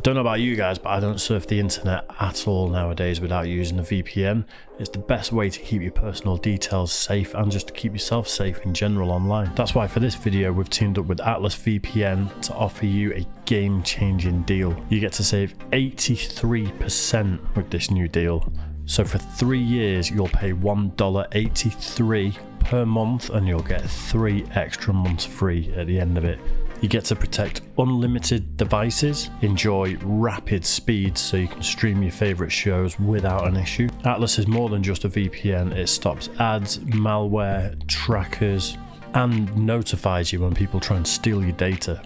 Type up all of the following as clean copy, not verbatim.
Don't know about you guys, but I don't surf the internet at all nowadays without using a VPN. It's the best way to keep your personal details safe and just to keep yourself safe in general online. That's why for this video we've teamed up with Atlas VPN to offer you a game-changing deal. You get to save 83% with this new deal. So for 3 years you'll pay $1.83 per month and you'll get 3 extra months free at the end of it. You get to protect unlimited devices, enjoy rapid speeds so you can stream your favourite shows without an issue. Atlas is more than just a VPN, it stops ads, malware, trackers, and notifies you when people try and steal your data.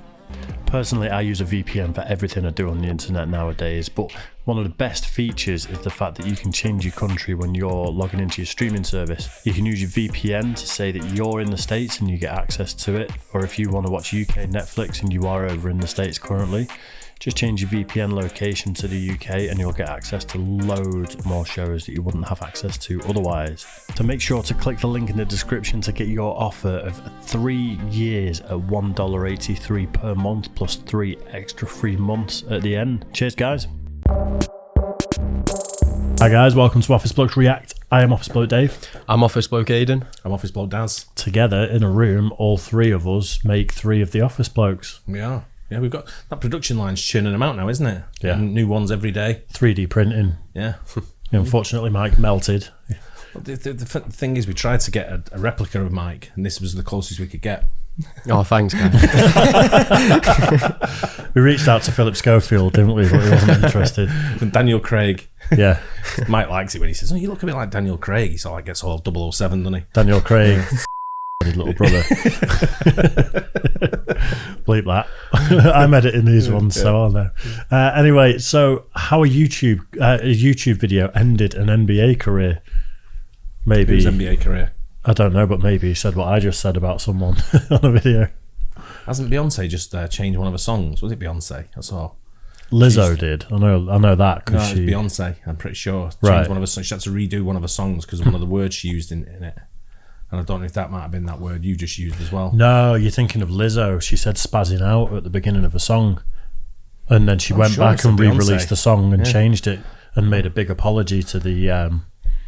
Personally, I use a VPN for everything I do on the internet nowadays, but one of the best features is the fact that you can change your country when you're logging into your streaming service. You can use your VPN to say that you're in the States and you get access to it, or if you want to watch UK Netflix and you are over in the States currently, just change your VPN location to the UK and you'll get access to loads more shows that you wouldn't have access to otherwise. So make sure to click the link in the description to get your offer of 3 years at $1.83 per month plus 3 extra free months at the end. Cheers guys. Hi guys, welcome to Office Blokes React. I am Office Bloke Dave. I'm Office Bloke Aiden. I'm Office Bloke Daz. Together in a room, all 3 of us make 3 of the Office Blokes. We are. Yeah, we've got that production line's churning them out now, isn't it? Yeah. New ones every day. 3D printing. Yeah. Unfortunately, Mike melted. Well, the thing is, we tried to get a replica of Mike, and this was the closest we could get. Oh, thanks, guys. We reached out to Philip Schofield, didn't we? But he wasn't interested. And Daniel Craig. Yeah. Mike likes it when he says, "Oh, you look a bit like Daniel Craig." He sort of like gets all 007, doesn't he? Daniel Craig. His little brother. Bleep that. I'm editing these ones, so I'll know. Anyway, so how a YouTube video ended an NBA career? Maybe his NBA career. I don't know, but maybe he said what I just said about someone on a video. Hasn't Beyonce just changed one of her songs? Was it Beyonce? I saw. Lizzo did. I know that No, because it was Beyonce. I'm pretty sure. Right. One of her songs. She had to redo one of her songs because of one of the words she used in it. And I don't know if that might have been that word you just used as well. No, you're thinking of Lizzo. She said spazzing out at the beginning of a song. And then she went back and re-released the song and changed it and made a big apology to the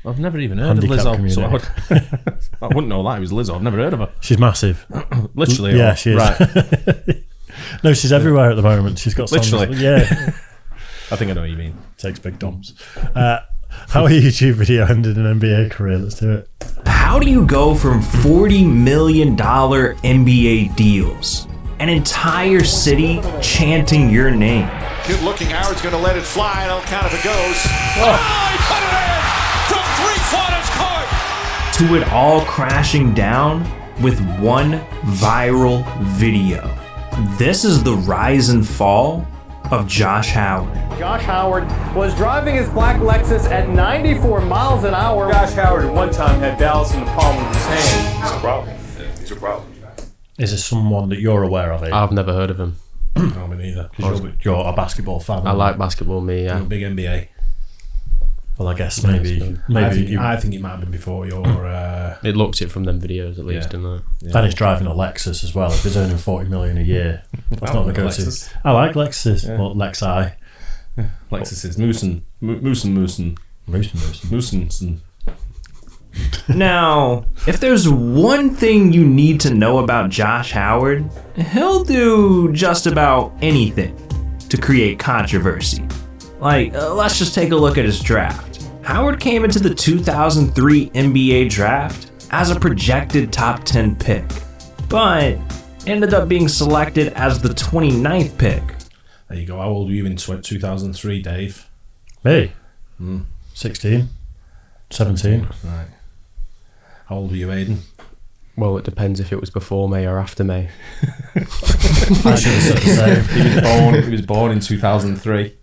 I've never even heard of Lizzo. Community. So I wouldn't know that it was Lizzo. I've never heard of her. She's massive. Literally. Yeah, she is. Right. No, she's everywhere at the moment. She's got songs. Literally. Yeah. I think I know what you mean. Takes big dumps. How a YouTube video ended an NBA career. Let's do it. How do you go from $40 million NBA deals, an entire city chanting your name? Good looking, Howard's going to let it fly, and on count if it goes. Oh, he put it in from 3/4 court! To it all crashing down with one viral video. This is the rise and fall of Josh Howard. Josh Howard was driving his black Lexus at 94 miles an hour. Josh Howard at one time had Dallas in the palm of his hand. It's a problem. It's a problem. Is this someone that you're aware of? I've never heard of him. No, me neither. You're a basketball fan. I like basketball, me, yeah. I'm a big NBA. Well, I guess maybe I think it might have been before your. It looks it from them videos at least, didn't it? Yeah. And he's driving a Lexus as well. If he's earning $40 million a year, that's not the go-to. Lexus. I like Lexus. Yeah. Well, Lexi. Lexus is Moosen. Now, if there's one thing you need to know about Josh Howard, he'll do just about anything to create controversy. Like, let's just take a look at his draft. Howard came into the 2003 NBA draft as a projected top 10 pick, but ended up being selected as the 29th pick. There you go. How old were you in 2003, Dave? Me? 16, 17. Right. How old were you, Aiden? Well, it depends if it was before May or after May. I should have said the same. He was born in 2003.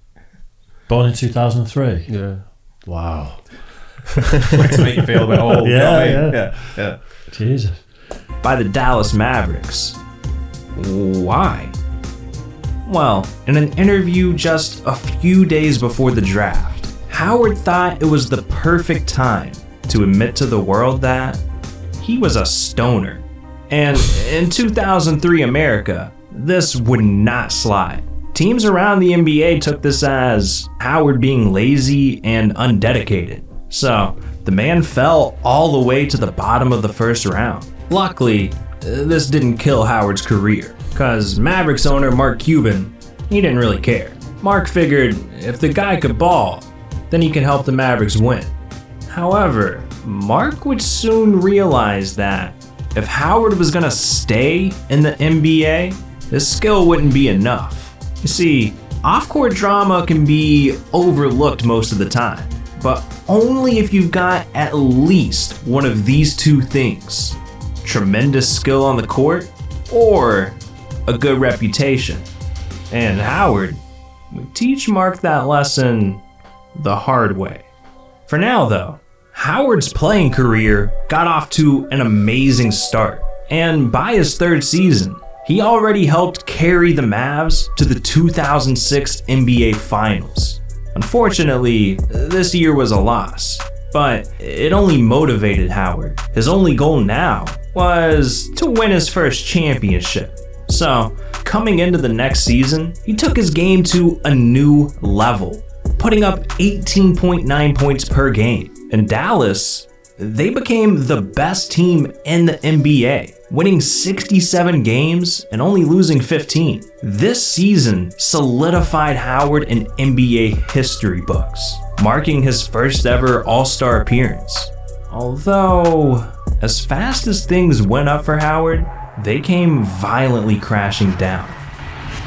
Born in 2003? Yeah. Wow. To make you feel a bit old. Yeah, you know what I mean? Yeah. Jesus. By the Dallas Mavericks. Why? Well, in an interview just a few days before the draft, Howard thought it was the perfect time to admit to the world that he was a stoner. And in 2003 America, this would not slide. teams around the NBA took this as Howard being lazy and undedicated. So the man fell all the way to the bottom of the first round. Luckily, this didn't kill Howard's career, because Mavericks owner Mark Cuban, he didn't really care. Mark figured if the guy could ball, then he could help the Mavericks win. However, Mark would soon realize that if Howard was gonna stay in the NBA, his skill wouldn't be enough. You see, off-court drama can be overlooked most of the time, but only if you've got at least one of these two things: tremendous skill on the court or a good reputation. And Howard would teach Mark that lesson the hard way. For now though, Howard's playing career got off to an amazing start, and by his third season, he already helped carry the Mavs to the 2006 NBA Finals. Unfortunately, this year was a loss, but it only motivated Howard. His only goal now was to win his first championship. So, coming into the next season, he took his game to a new level, putting up 18.9 points per game. In Dallas, they became the best team in the NBA, winning 67 games and only losing 15. This season solidified Howard in NBA history books, marking his first ever All-Star appearance. Although, as fast as things went up for Howard, they came violently crashing down.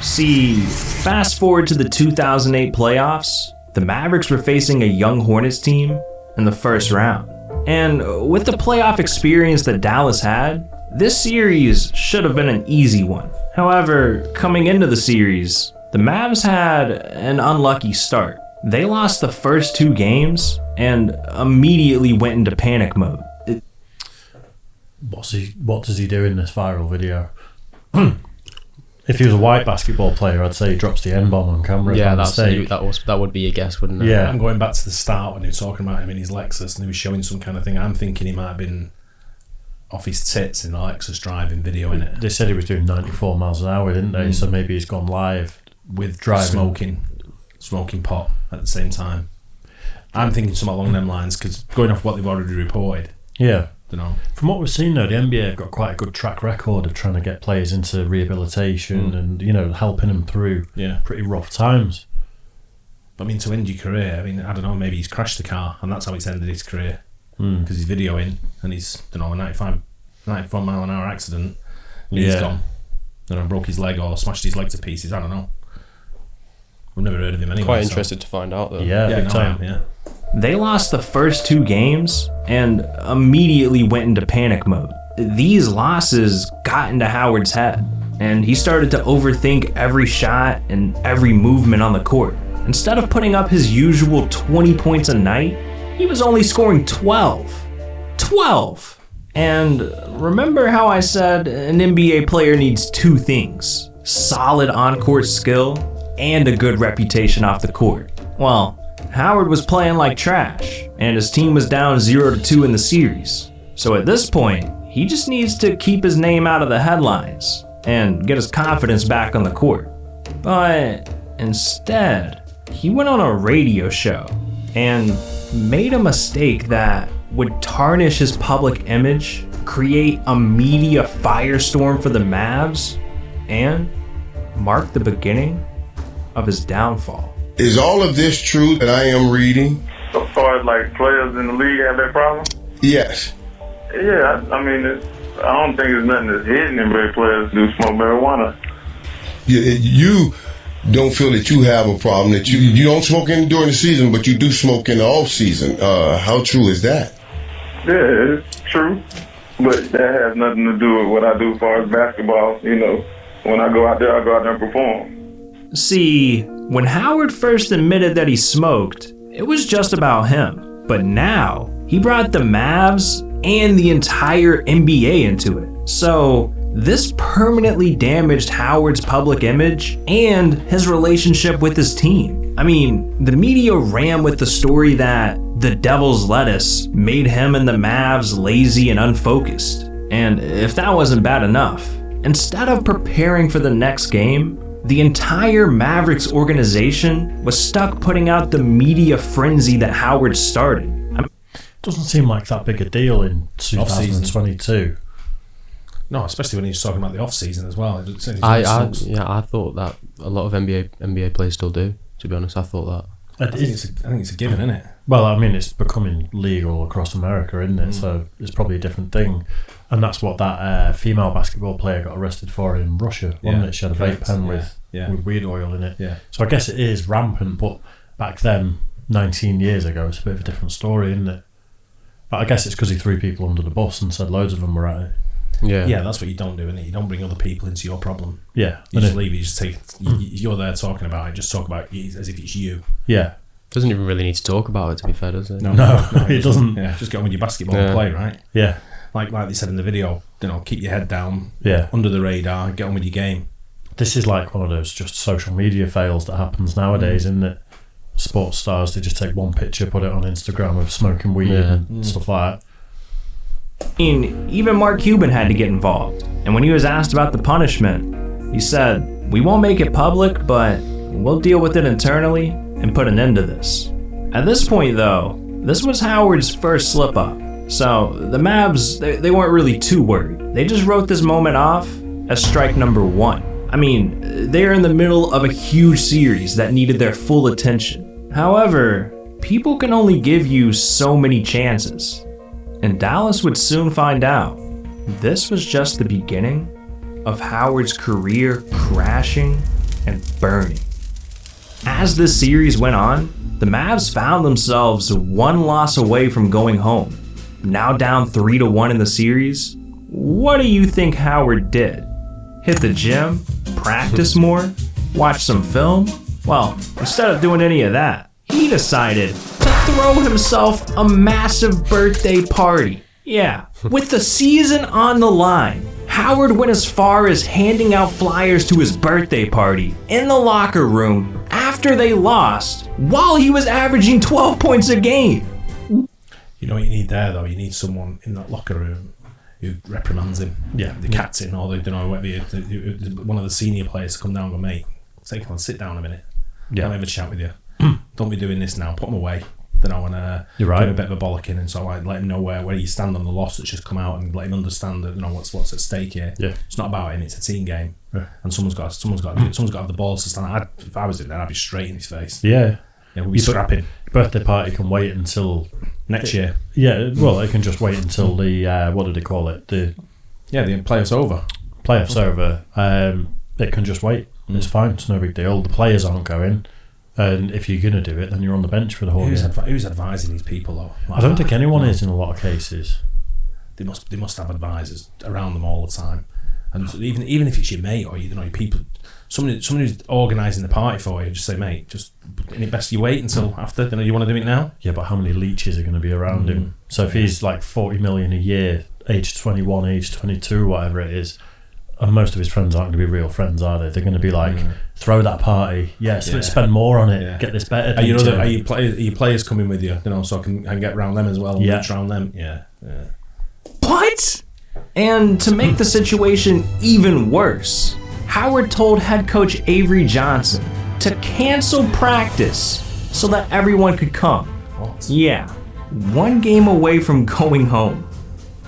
See, fast forward to the 2008 playoffs, the Mavericks were facing a young Hornets team in the first round. And with the playoff experience that Dallas had, this series should have been an easy one. However, coming into the series, the Mavs had an unlucky start. They lost the first two games and immediately went into panic mode. What does he do in this viral video? If he was a white basketball player, I'd say he drops the N-bomb on camera. Yeah, that would be a guess, wouldn't it? Yeah. I'm going back to the start when he was talking about him in his Lexus and he was showing some kind of thing. I'm thinking he might have been off his tits in the Lexus driving video in it. They said he was doing 94 miles an hour, didn't they? So maybe he's gone live with driving. smoking pot at the same time. I'm thinking something along them lines because going off what they've already reported. Yeah. Know. From what we've seen though, the NBA have got quite a good track record of trying to get players into rehabilitation and, you know, helping them through pretty rough times. But I mean, to end your career, I mean, I don't know, maybe he's crashed the car and that's how it's ended his career. Because he's videoing and he's, I don't know, a 94 mile an hour accident and he's gone. You know, broke his leg or smashed his leg to pieces, I don't know. We've never heard of him anyway. Quite interested to find out though. Yeah, big time. Yeah. They lost the first two games and immediately went into panic mode. These losses got into Howard's head, and he started to overthink every shot and every movement on the court. Instead of putting up his usual 20 points a night, he was only scoring 12. 12! And remember how I said an NBA player needs two things: solid on-court skill and a good reputation off the court. Well, Howard was playing like trash, and his team was down 0-2 in the series. So at this point, he just needs to keep his name out of the headlines and get his confidence back on the court. But instead, he went on a radio show and made a mistake that would tarnish his public image, create a media firestorm for the Mavs, and mark the beginning of his downfall. Is all of this true that I am reading? As far as like players in the league have that problem? Yes. Yeah, I mean, I don't think there's nothing that's hidden. NBA players do smoke marijuana. You don't feel that you have a problem, that you don't smoke during the season, but you do smoke in the off season. How true is that? Yeah, it's true, but that has nothing to do with what I do as far as basketball. You know, when I go out there and perform. See, when Howard first admitted that he smoked, it was just about him. But now, he brought the Mavs and the entire NBA into it. So, this permanently damaged Howard's public image and his relationship with his team. I mean, the media ran with the story that the Devil's Lettuce made him and the Mavs lazy and unfocused. And if that wasn't bad enough, instead of preparing for the next game, the entire Mavericks organization was stuck putting out the media frenzy that Howard started. Doesn't seem like that big a deal in 2022. No, especially when he's talking about the off season as well. I thought that a lot of NBA players still do. To be honest, I thought that. I think it's a given, isn't it? Well, I mean, it's becoming legal across America, isn't it? So it's probably a different thing. And that's what that female basketball player got arrested for in Russia, wasn't it? She had a vape pen with weed oil in it. Yeah. So I guess it is rampant, but back then, 19 years ago, it's a bit of a different story, isn't it? But I guess it's because he threw people under the bus and said loads of them were at it. Yeah, that's what you don't do, innit? You don't bring other people into your problem. Yeah. You just leave. You just take. You're there talking about it. Just talk about it as if it's you. Yeah. Doesn't even really need to talk about it, to be fair, does it? No, it doesn't. Yeah, just get on with your basketball and play, right? Yeah. Like they said in the video, keep your head down. Yeah. Under the radar. Get on with your game. This is like one of those just social media fails that happens nowadays, isn't it? Sports stars, they just take one picture, put it on Instagram of smoking weed and stuff like that. Even Mark Cuban had to get involved. And when he was asked about the punishment, he said, "We won't make it public, but we'll deal with it internally and put an end to this." At this point, though, this was Howard's first slip-up. So the Mavs, they weren't really too worried. They just wrote this moment off as strike number one. I mean, they're in the middle of a huge series that needed their full attention. However, people can only give you so many chances. And Dallas would soon find out this was just the beginning of Howard's career crashing and burning. As this series went on, the Mavs found themselves one loss away from going home. Now down 3-1 in the series, what do you think Howard did? Hit the gym? Practice more? Watch some film? Well, instead of doing any of that, he decided to throw himself a massive birthday party. Yeah, with the season on the line, Howard went as far as handing out flyers to his birthday party in the locker room after they lost, while he was averaging 12 points a game. You know what you need there, though? You need someone in that locker room who reprimands him. Yeah. The captain or one of the senior players to come down and go, "Mate, take on, sit down a minute. Yeah. I'll have a chat with you. Don't be doing this now. Put him away." Then I want to give him a bit of a bollocking, and so I let him know where you stand on the loss that's just come out, and let him understand that what's at stake here. Yeah. It's not about him; it's a team game, and someone's got to have the balls to stand. If I was doing that, I'd be straight in his face. Yeah. Yeah, we'll be scrapping. Birthday party can wait until next year. Yeah, well, it can just wait until the what do they call it? The playoffs over. Playoffs over. It can just wait. It's fine. It's no big deal. The players aren't going. And if you're going to do it, then you're on the bench for the whole game. Who's advising these people, though? I don't think anyone is in a lot of cases. They must have advisors around them all the time. And even if it's your mate or your people, someone who's organising the party for you, just say, "Mate, just isn't it best you wait until after? You want to do it now?" Yeah, but how many leeches are going to be around him? So if he's like 40 million a year, age 21, age 22, whatever it is, and most of his friends aren't going to be real friends, are they? They're going to be like, throw that party, spend more on it, get this better. Are your players coming with you? So I can get around them as well. And reach around them. Yeah. What? And to make the situation even worse, Howard told head coach Avery Johnson to cancel practice so that everyone could come. What? Yeah, one game away from going home.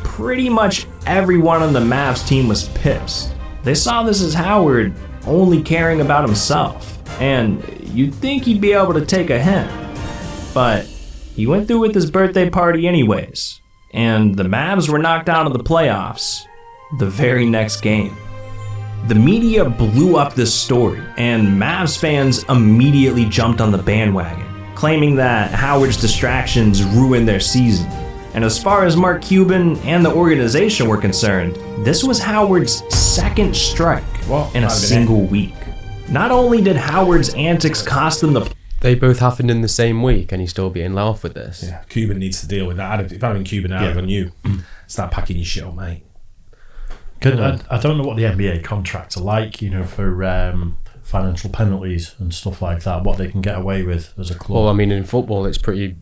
Pretty much everyone on the Mavs team was pissed. They saw this as Howard only caring about himself, and you'd think he'd be able to take a hint. But he went through with his birthday party anyways, and the Mavs were knocked out of the playoffs the very next game. The media blew up this story, and Mavs fans immediately jumped on the bandwagon, claiming that Howard's distractions ruined their season. And as far as Mark Cuban and the organization were concerned, this was Howard's second strike in a single week. Not only did Howard's antics cost them the... They both happened in the same week, and he's still being let off with this. Yeah, Cuban needs to deal with that. If I'd been Cuban, I'd have gone, you start packing your shit up, mate. I don't know what the NBA contracts are like, for financial penalties and stuff like that, what they can get away with as a club. Well, I mean, in football, it's pretty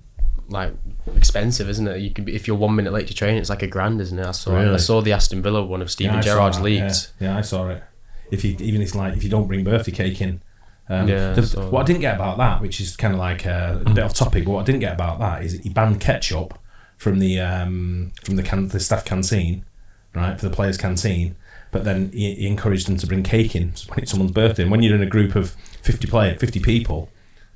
expensive, isn't it? You can be, if you're 1 minute late to train, it's like $1,000, isn't it? I saw the Aston Villa one of Steven Gerrard's leagues. Yeah, I saw it. if you don't bring birthday cake in. What I didn't get about that, which is kind of like a bit off topic, but what I didn't get about that is that he banned ketchup from the staff canteen, right, for the players' canteen. But then he encouraged them to bring cake in when it's someone's birthday. And when you're in a group of 50 people,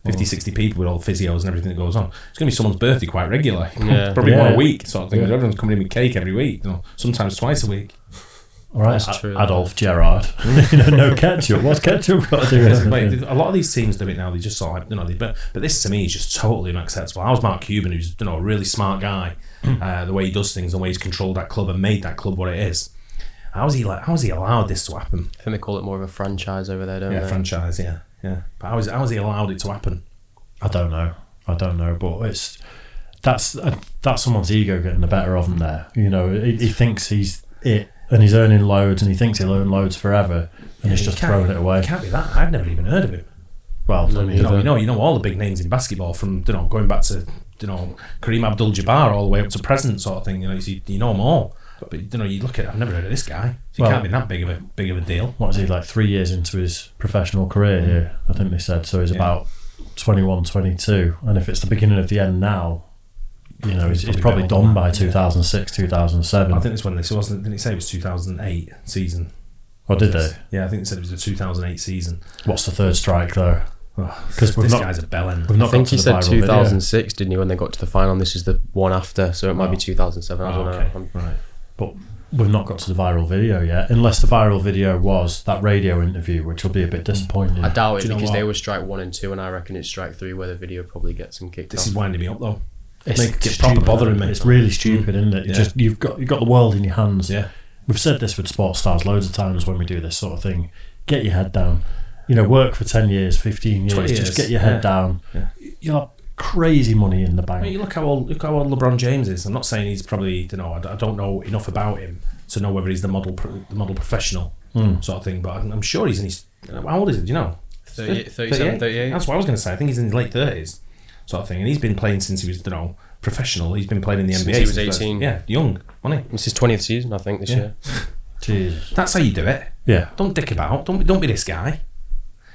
60 people with all the physios and everything that goes on, it's going to be someone's birthday quite regularly. Yeah. Probably one a week sort of thing. Yeah. Everyone's coming in with cake every week, sometimes twice a week. All right, that's true. Adolf Gerard. No ketchup. What's ketchup got to do with it? A lot of these teams do it now. They just sort of, but this to me is just totally unacceptable. I was Mark Cuban, who's a really smart guy. The way he does things, the way he's controlled that club and made that club what it is. How is he allowed this to happen? I think they call it more of a franchise over there, don't they? Yeah, franchise. Yeah. But how is he allowed it to happen? I don't know, but that's someone's ego getting the better of him there. He thinks he's it, and he's earning loads, and he thinks he'll earn loads forever, and he's just throwing it away. It can't be that. I've never even heard of him. Well, you know all the big names in basketball, from going back to Kareem Abdul-Jabbar all the way up to present sort of thing. You know them all. But you look at it, I've never heard of this guy. So he can't be that big of a deal. What is he, like 3 years into his professional career here? I think they said so. He's about 21, 22, and if it's the beginning of the end now, he's probably done by 2006, 2007. I think it's when this wasn't. Didn't he say it was 2008 season? What did they? Yeah, I think they said it was the 2008 season. What's the third strike though? Because this guy's a bellend. I think he said 2006, didn't he, when they got to the final? And this is the one after, so it might be 2007. I don't know. Right. But we've not got to the viral video yet, unless the viral video was that radio interview, which will be a bit disappointing. I doubt it, because they were strike 1 and 2, and I reckon it's strike 3 where the video probably gets them kicked off. This is winding me up though. It's proper bothering me. It's really stupid, isn't it? You've got the world in your hands. Yeah. We've said this with sports stars loads of times when we do this sort of thing. Get your head down. Work for 10 years, 15 years. 20 years. Just get your head down. Yeah. You'll have crazy money in the bank. You look how old LeBron James is. I'm not saying he's probably, I don't know enough about him to know whether he's the model professional sort of thing, but I'm sure he's in his, how old is he, do you know? 37, 38. That's what I was going to say. I think he's in his late 30s sort of thing, and he's been playing since he was, professional. He's been playing in the NBA since he was 18. Yeah, young, wasn't he? It's his 20th season, I think, this year. Jesus. That's how you do it. Yeah. Don't dick about. Don't be this guy.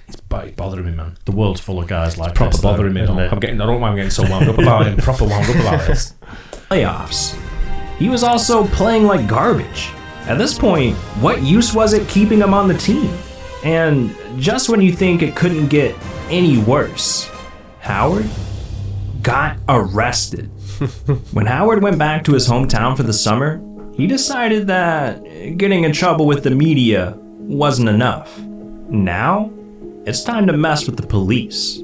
It's bothering me, man. The world's full of guys like proper this. Bothering me. I don't know why I'm getting so wound up about him. Proper wound up about this. Playoffs. He was also playing like garbage. At this point, what use was it keeping him on the team? And just when you think it couldn't get any worse, Howard got arrested. When Howard went back to his hometown for the summer, he decided that getting in trouble with the media wasn't enough. Now, it's time to mess with the police.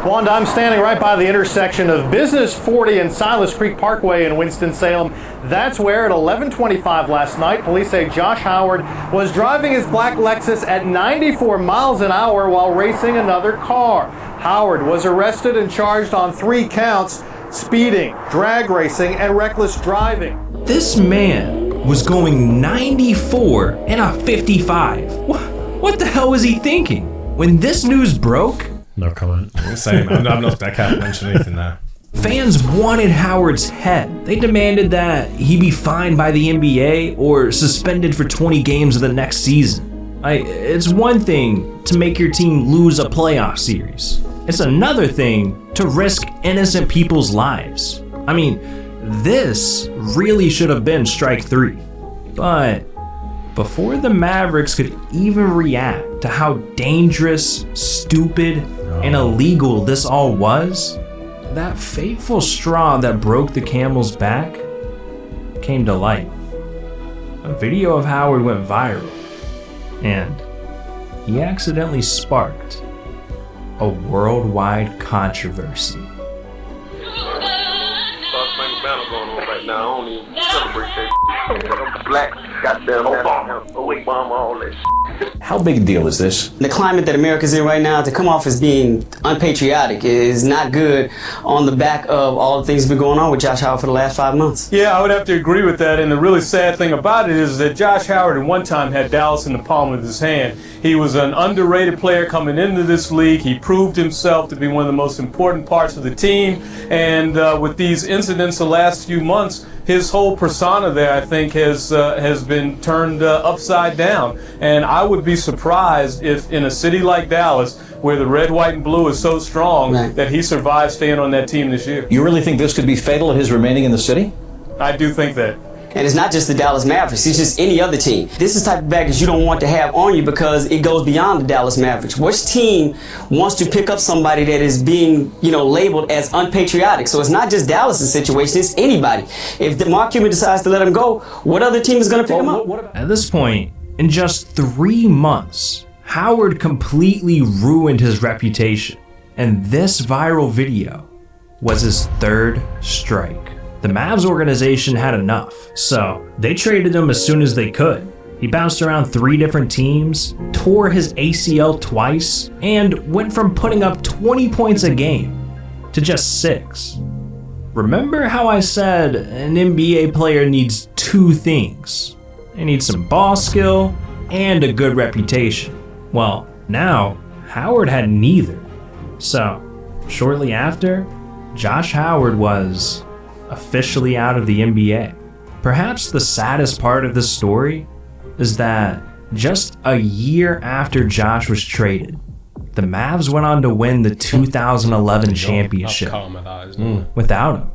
Wanda, I'm standing right by the intersection of Business 40 and Silas Creek Parkway in Winston-Salem. That's where at 11:25 last night, police say Josh Howard was driving his black Lexus at 94 miles an hour while racing another car. Howard was arrested and charged on 3 counts: speeding, drag racing, and reckless driving. This man was going 94 in a 55. What the hell was he thinking? When this news broke... No comment. Same. I can't mention anything there. Fans wanted Howard's head. They demanded that he be fined by the NBA or suspended for 20 games of the next season. It's one thing to make your team lose a playoff series. It's another thing to risk innocent people's lives. This really should have been strike 3. But before the Mavericks could even react to how dangerous, stupid, and illegal this all was, that fateful straw that broke the camel's back came to light. A video of Howard went viral, and he accidentally sparked a worldwide controversy. Going on right now. I don't even celebrate that. Black, goddamn Obama, all that. How big a deal is this? The climate that America's in right now, to come off as being unpatriotic is not good on the back of all the things that have been going on with Josh Howard for the last 5 months. Yeah, I would have to agree with that, and the really sad thing about it is that Josh Howard at one time had Dallas in the palm of his hand. He was an underrated player coming into this league. He proved himself to be one of the most important parts of the team, and with these incidents the last few months, his whole persona there, I think, think has been turned upside down. And I would be surprised if in a city like Dallas, where the red, white, and blue is so strong, that he survives staying on that team this year. You really think this could be fatal to his remaining in the city? I do think that. And it's not just the Dallas Mavericks, it's just any other team. This is the type of baggage you don't want to have on you because it goes beyond the Dallas Mavericks. Which team wants to pick up somebody that is being, labeled as unpatriotic? So it's not just Dallas' situation, it's anybody. If Mark Cuban decides to let him go, what other team is going to pick him up? At this point, in just 3 months, Howard completely ruined his reputation. And this viral video was his 3rd strike. The Mavs organization had enough, so they traded him as soon as they could. He bounced around 3 different teams, tore his ACL twice, and went from putting up 20 points a game to just 6. Remember how I said an NBA player needs 2 things? He needs some ball skill and a good reputation. Well, now Howard had neither. So, shortly after, Josh Howard was officially out of the NBA. Perhaps the saddest part of this story is that just a year after Josh was traded, the Mavs went on to win the 2011 championship. Without him,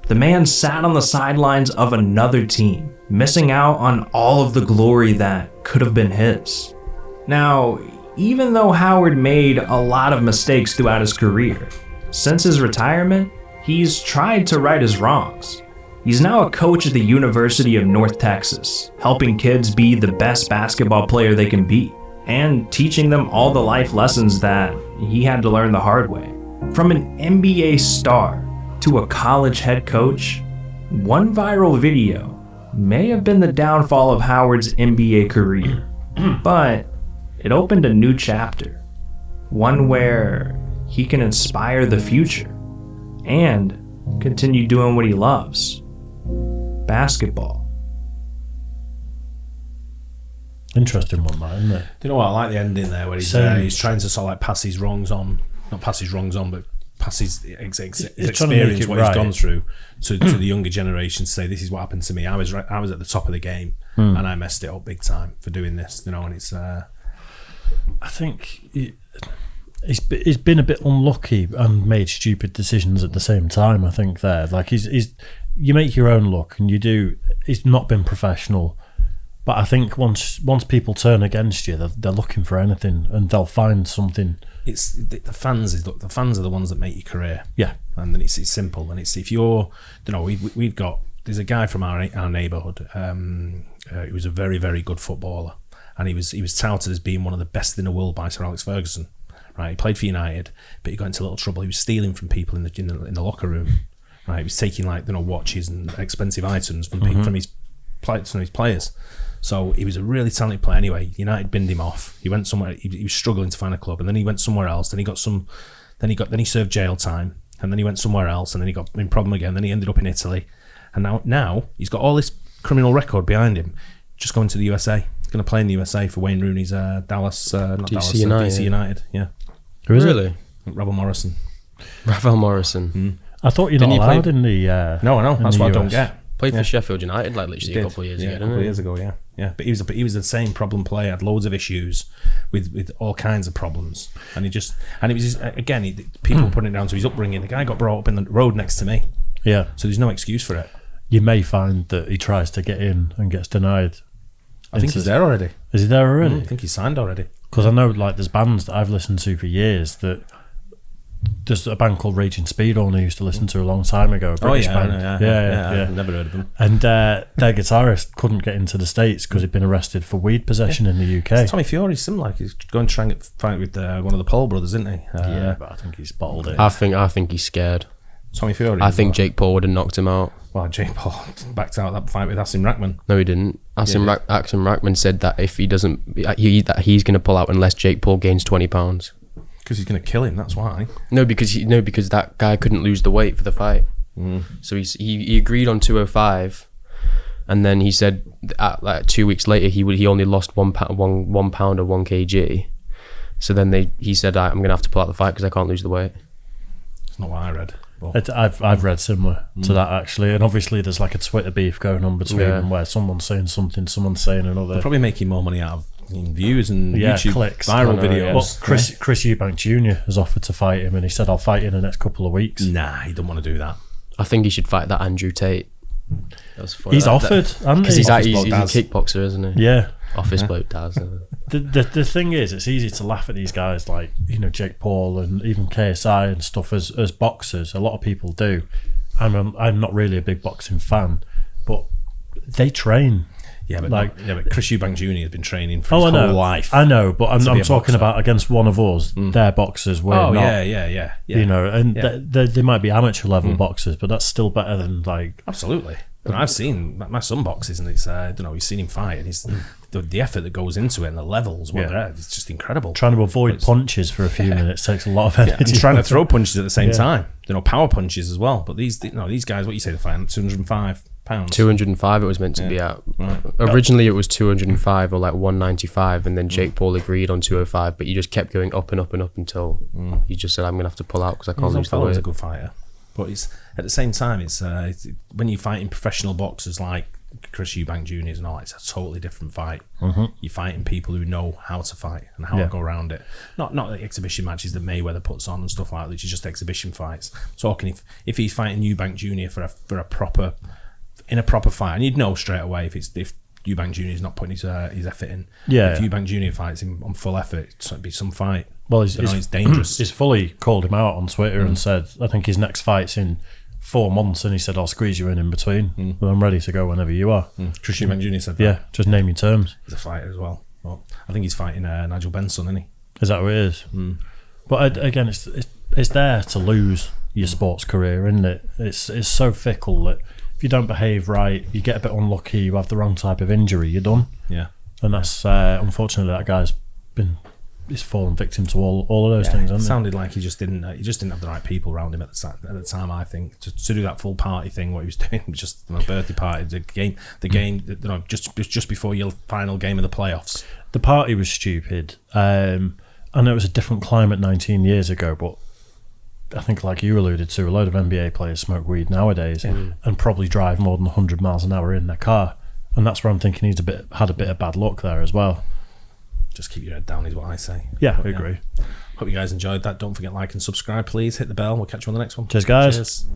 the man sat on the sidelines of another team, missing out on all of the glory that could have been his. Now, even though Howard made a lot of mistakes throughout his career, since his retirement, he's tried to right his wrongs. He's now a coach at the University of North Texas, helping kids be the best basketball player they can be, and teaching them all the life lessons that he had to learn the hard way. From an NBA star to a college head coach, one viral video may have been the downfall of Howard's NBA career, but it opened a new chapter, one where he can inspire the future and continue doing what he loves, basketball. Interesting one, that, isn't it? Do you know what? I like the ending there where he's trying to sort of like pass his wrongs on, not pass his wrongs on, but pass his experience, what he's gone through to the younger generation, to say this is what happened to me. I was at the top of the game and I messed it up big time for doing this. And it's. I think he's been a bit unlucky and made stupid decisions at the same time. I think you make your own luck and you do. He's not been professional, but I think once people turn against you, they're looking for anything and they'll find something. It's the fans are the ones that make your career. Yeah, and then it's simple. And it's if you're, there's a guy from our neighbourhood. He was a very, very good footballer, and he was touted as being one of the best in the world by Sir Alex Ferguson. Right, he played for United, but he got into a little trouble. He was stealing from people in the locker room. Right, he was taking watches and expensive items from his players. So he was a really talented player. Anyway, United binned him off. He went somewhere. He was struggling to find a club, and then he went somewhere else. Then he served jail time, and then he went somewhere else, and then he got in problem again. Then he ended up in Italy, and now he's got all this criminal record behind him. Just going to the USA. He's going to play in the USA for Wayne Rooney's DC United. Yeah. Who is it? Ravel Morrison. I thought you're not allowed in the. No, I know. That's what I don't get. Played for Sheffield United literally a couple of years ago. A couple of years ago, yeah. But he was the same problem player. Had loads of issues with all kinds of problems, and it was people putting it down to his upbringing. The guy got brought up in the road next to me. Yeah. So there's no excuse for it. You may find that he tries to get in and gets denied. I think he's there already. Is he there already? I think he's signed already. Because I know there's bands that I've listened to for years that. There's a band called Raging Speedhorn I used to listen to a long time ago. A British band. Yeah. I've never heard of them. And their guitarist couldn't get into the States because he'd been arrested for weed possession in the UK. Tommy Fiore's similar. He's going to try and fight with one of the Paul brothers, isn't he? Yeah, but I think he's bottled it. I think he's scared. Tommy Fiore. I think Jake Paul would have knocked him out. Well, Jake Paul backed out that fight with Asim Rahman. No, he didn't. Asim Rahman said that if he doesn't, that he's going to pull out unless Jake Paul gains 20 pounds. Because he's going to kill him. That's why. No, because that guy couldn't lose the weight for the fight. So he agreed on 205, and then he said 2 weeks later he only lost 1 pound or 1 kg. So then he said I'm going to have to pull out the fight because I can't lose the weight. It's not what I read. But I've read similar to that actually, and obviously there's like a Twitter beef going on between them where someone's saying something, someone's saying another. they're probably making more money out of views and YouTube clicks, viral videos. Well, Chris Eubank Jr. has offered to fight him, and he said, "I'll fight you in the next couple of weeks." Nah, he don't want to do that. I think he should fight that Andrew Tate. He's offered, because he's a kickboxer, isn't he? Yeah, office bloke does. The thing is, it's easy to laugh at these guys like Jake Paul and even KSI and stuff as boxers. A lot of people do. I'm not really a big boxing fan, but they train. Yeah, but Chris Eubank Jr. has been training for his whole life. I know, but I'm talking about against one of us. They're boxers. We're not. Yeah. They might be amateur level boxers, but that's still better than like. Absolutely. I've seen my son boxes, and it's he's seen him fight, and he's the effort that goes into it and the levels. It's just incredible. Trying to avoid punches for a few minutes takes a lot of energy. And trying to throw punches at the same time. Power punches as well. But these guys, what you say, they're fighting 205 pounds. 205 it was meant to be at. Right. Originally it was 205 or like 195, and then Jake Paul agreed on 205, but he just kept going up and up and up until he just said, "I'm gonna have to pull out because I can't lose the weight." He's a good fighter, but it's at the same time, it's when you're fighting professional boxers like Chris Eubank Jr. and all, it's a totally different fight. You're fighting people who know how to fight and how to go around it. Not the exhibition matches that Mayweather puts on and stuff like that, which is just exhibition fights. Talking if he's fighting Eubank Jr. for a proper fight, and you'd know straight away if Eubank Jr. is not putting his effort in. If Eubank Jr. fights him on full effort, it'd be some fight. Well, he's dangerous. He's fully called him out on Twitter and said, I think his next fight's in 4 months, and he said, "I'll squeeze you in between. I'm ready to go whenever you are." Chris Eubank Jr. said that. Yeah, just name your terms. He's a fighter as well. But I think he's fighting Nigel Benson, isn't he? Is that who it is? But again, it's there to lose your sports career, isn't it? It's so fickle that if you don't behave right, you get a bit unlucky, you have the wrong type of injury, you're done. Yeah. And that's unfortunately that guy's he's fallen victim to all of those things. It sounded like he just didn't have the right people around him at the time. I think to do that full party thing, what he was doing was just a birthday party, the game, just before your final game of the playoffs. The party was stupid. I know it was a different climate 19 years ago, but I think, like you alluded to, a load of NBA players smoke weed nowadays and probably drive more than 100 miles an hour in their car, and that's where I'm thinking he's had a bit of bad luck there as well. Just keep your head down is what I say. Yeah, I agree. Hope you guys enjoyed that. Don't forget, like and subscribe, please. Hit the bell. We'll catch you on the next one. Cheers, guys. Cheers.